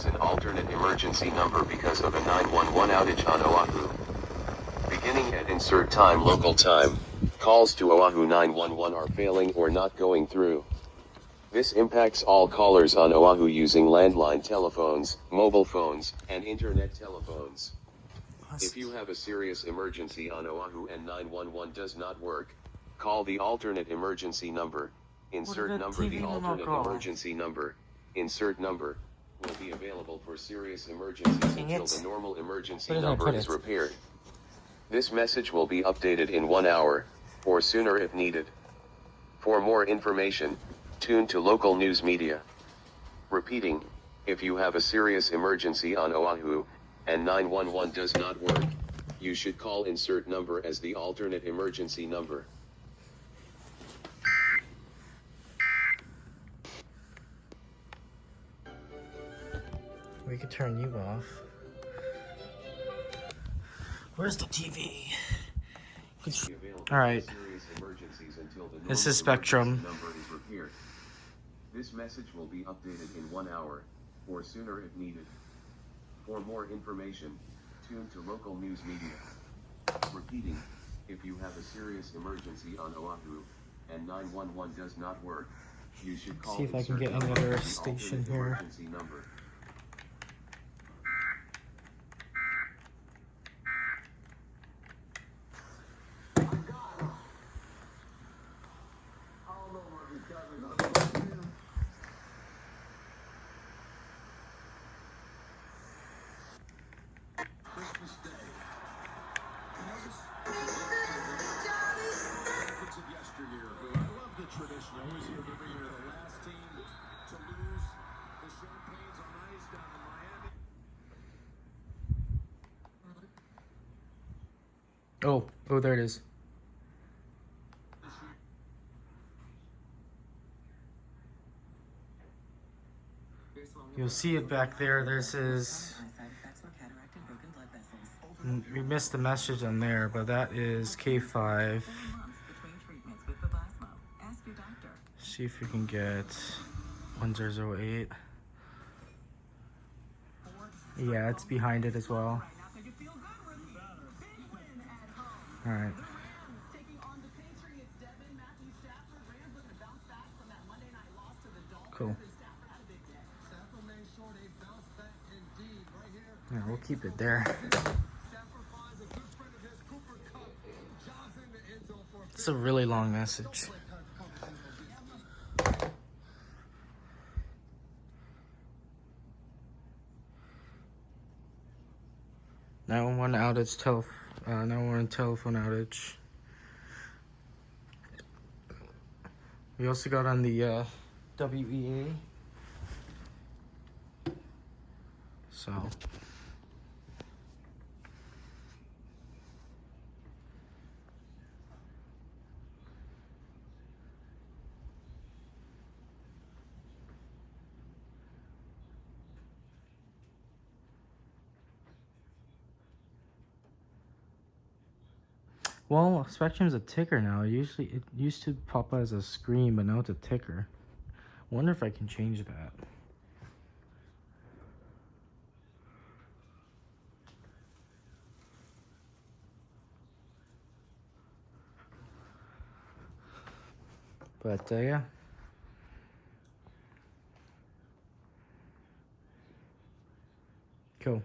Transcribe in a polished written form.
as an alternate emergency number because of a 911 outage on Oahu. Beginning at insert time local time, calls to Oahu 911 are failing or not going through. This impacts all callers on Oahu using landline telephones, mobile phones, and internet telephones. If you have a serious emergency on Oahu and 911 does not work, call the alternate emergency number. Insert number. The alternate emergency number, insert number, will be available for serious emergencies until the normal emergency number is repaired. This message will be updated in 1 hour, or sooner if needed. For more information, tune to local news media. Repeating, if you have a serious emergency on Oahu, and 911 does not work, you should call insert number as the alternate emergency number. We could turn you off. Where's the TV? Alright. This is Spectrum. This message will be updated in 1 hour, or sooner if needed. For more information, tune to local news media. Repeating, if you have a serious emergency on Oahu, and 911 does not work, you should call. See if I can get another station here. Emergency number. Oh, there it is. You'll see it back there. This is... We missed the message on there, but that is K5. See if we can get 1008. Yeah, it's behind it as well. Alright. Cool. Yeah, we'll keep it there. It's a really long message. 911 outage, 911 telephone outage. We also got on the WEA. So. Well, Spectrum's a ticker now. It used to pop as a screen, but now it's a ticker. Wonder if I can change that. But yeah. Cool.